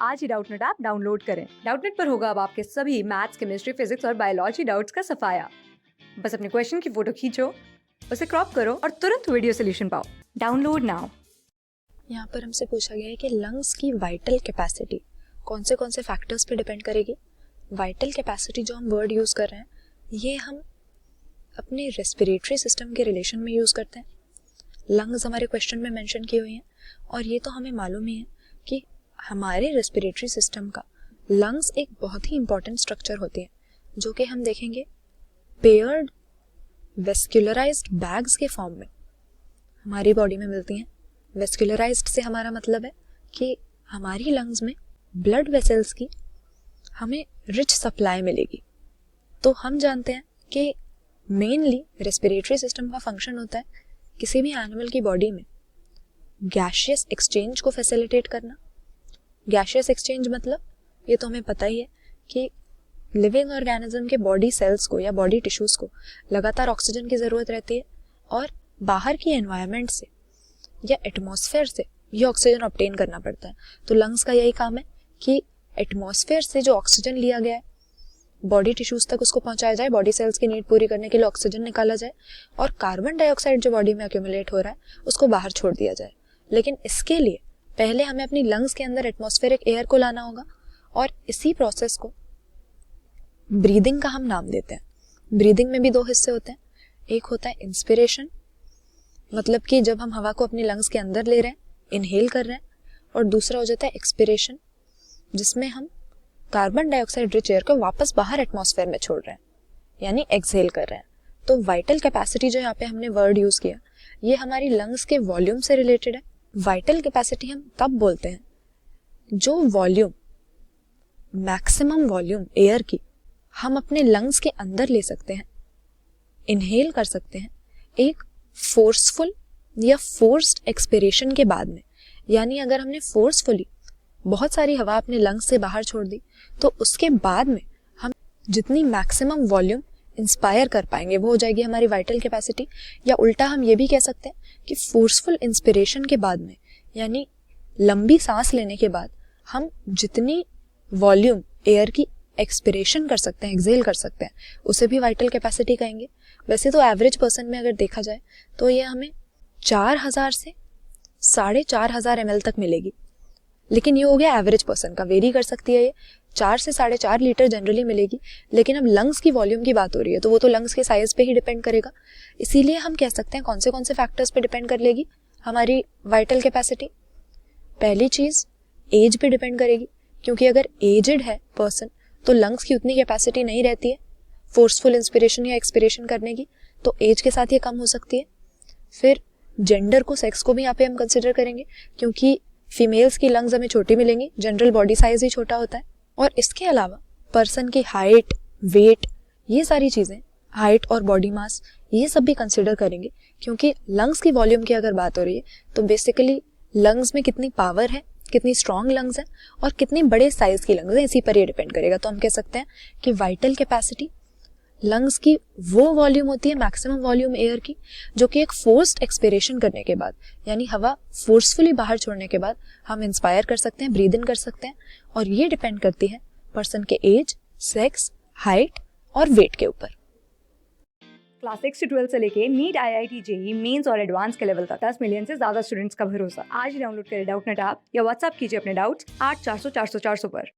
आज ही Doubtnut app download करें। Doubtnut पर होगा अब आपके सभी मैथ्स, केमिस्ट्री, फिजिक्स और बायोलॉजी डाउट्स का सफाया। बस अपने क्वेश्चन की फोटो खींचो, उसे क्रॉप करो और तुरंत वीडियो सोल्यूशन पाओ। Download now. यहाँ पर हमसे पूछा गया है कि लंग्स की वाइटल कैपेसिटी कौन से फैक्टर्स पे डिपेंड करेगी। वाइटल कैपेसिटी जो हम वर्ड यूज़ कर रहे हैं ये हम अपने रेस्पिरेटरी सिस्टम के रिलेशन में यूज़ करते हैं। लंग्स हमारे क्वेश्चन में मेंशन की हुई हैं और ये तो हमें मालूम ही है कि हमारे रेस्पिरेटरी सिस्टम का लंग्स एक बहुत ही इंपॉर्टेंट स्ट्रक्चर होती है जो कि हम देखेंगे पेयर्ड वेस्क्युलराइज्ड बैग्स के फॉर्म में हमारी बॉडी में मिलती हैं। वेस्क्युलराइज्ड से हमारा मतलब है कि हमारी लंग्स में ब्लड वेसल्स की हमें रिच सप्लाई मिलेगी। तो हम जानते हैं कि मेनली रेस्पिरेटरी सिस्टम का फंक्शन होता है किसी भी एनिमल की बॉडी में गैशियस एक्सचेंज को फैसिलिटेट करना। गैशियस एक्सचेंज मतलब ये तो हमें पता ही है कि लिविंग ऑर्गेनिज्म के बॉडी सेल्स को या बॉडी टिश्यूज को लगातार ऑक्सीजन की ज़रूरत रहती है और बाहर की एनवायरनमेंट से या एटमॉस्फेयर से ये ऑक्सीजन ऑब्टेन करना पड़ता है। तो लंग्स का यही काम है कि एटमॉस्फेयर से जो ऑक्सीजन लिया गया है बॉडी टिश्यूज तक उसको पहुंचाया जाए, बॉडी सेल्स की नीड पूरी करने के लिए ऑक्सीजन निकाला जाए और कार्बन डाइऑक्साइड जो बॉडी में एक्यूमुलेट हो रहा है उसको बाहर छोड़ दिया जाए। लेकिन इसके लिए पहले हमें अपनी लंग्स के अंदर एटमॉस्फेरिक एयर को लाना होगा और इसी प्रोसेस को ब्रीदिंग का हम नाम देते हैं। ब्रीदिंग में भी दो हिस्से होते हैं, एक होता है इंस्पिरेशन मतलब कि जब हम हवा को अपनी लंग्स के अंदर ले रहे हैं, इनहेल कर रहे हैं, और दूसरा हो जाता है एक्सपिरेशन जिसमें हम कार्बन डाइऑक्साइड रिच एयर को वापस बाहर एटमॉस्फेयर में छोड़ रहे हैं यानी एक्सहेल कर रहे हैं। तो वाइटल कैपेसिटी जो यहाँ पे हमने वर्ड यूज किया ये हमारी लंग्स के वॉल्यूम से रिलेटेड है। वाइटल कैपेसिटी हम तब बोलते हैं जो वॉल्यूम मैक्सिमम वॉल्यूम एयर की हम अपने लंग्स के अंदर ले सकते हैं, इनहेल कर सकते हैं एक फोर्सफुल या फोर्स्ड एक्सपिरेशन के बाद में। यानी अगर हमने फोर्सफुली बहुत सारी हवा अपने लंग्स से बाहर छोड़ दी तो उसके बाद में हम जितनी मैक्सिमम वॉल्यूम इंस्पायर कर पाएंगे वो हो जाएगी हमारी वाइटल कैपेसिटी। या उल्टा हम ये भी कह सकते हैं कि फोर्सफुल इंस्पिरेशन के बाद में यानी लंबी सांस लेने के बाद हम जितनी वॉल्यूम एयर की एक्सपिरेशन कर सकते हैं, एक्सहेल कर सकते हैं, उसे भी वाइटल कैपेसिटी कहेंगे। वैसे तो एवरेज पर्सन में अगर देखा जाए तो ये हमें 4000 से 4500 ml तक मिलेगी। लेकिन ये हो गया एवरेज पर्सन का, वेरी कर सकती है ये 4 से 4.5 लीटर जनरली मिलेगी। लेकिन अब लंग्स की वॉल्यूम की बात हो रही है तो वो तो लंग्स के साइज पे ही डिपेंड करेगा। इसीलिए हम कह सकते हैं कौन से फैक्टर्स पे डिपेंड कर लेगी हमारी वाइटल कैपेसिटी। पहली चीज एज पे डिपेंड करेगी क्योंकि अगर एजड है पर्सन तो लंग्स की उतनी कैपेसिटी नहीं रहती है फोर्सफुल इंस्पिरेशन या एक्सपिरेशन करने की, तो एज के साथ ये कम हो सकती है। फिर जेंडर को, सेक्स को भी यहाँ पे हम कंसिडर करेंगे क्योंकि फीमेल्स की लंग्स हमें छोटी मिलेंगी, जनरल बॉडी साइज ही छोटा होता है। और इसके अलावा पर्सन की हाइट, वेट, ये सारी चीजें, हाइट और बॉडी मास, ये सब भी कंसिडर करेंगे क्योंकि लंग्स की वॉल्यूम की अगर बात हो रही है तो बेसिकली लंग्स में कितनी पावर है, कितनी स्ट्रॉन्ग लंग्स है और कितनी बड़े साइज की लंग्स है, इसी पर ये डिपेंड करेगा। तो हम कह सकते हैं कि वाइटल कैपेसिटी लंग्स की वो वॉल्यूम होती है मैक्सिमम वॉल्यूम एयर की जो कि एक फोर्स्ड एक्सपिरेशन करने के बाद यानी हवा फोर्सफुली बाहर छोड़ने के बाद हम इंस्पायर कर सकते हैं, ब्रीद इन कर सकते हैं। और ये डिपेंड करती है पर्सन के एज, सेक्स, हाइट और वेट के ऊपर। क्लास 6 से 12 से लेके नीट, IIT, JEE मेंस और एडवांस के लेवल तक 10 मिलियन से ज्यादा स्टूडेंट्स का भरोसा। आज ही डाउनलोड करें डाउटनेट ऐप या व्हाट्सएप कीजिए अपने डाउट्स 8400 400 400 पर।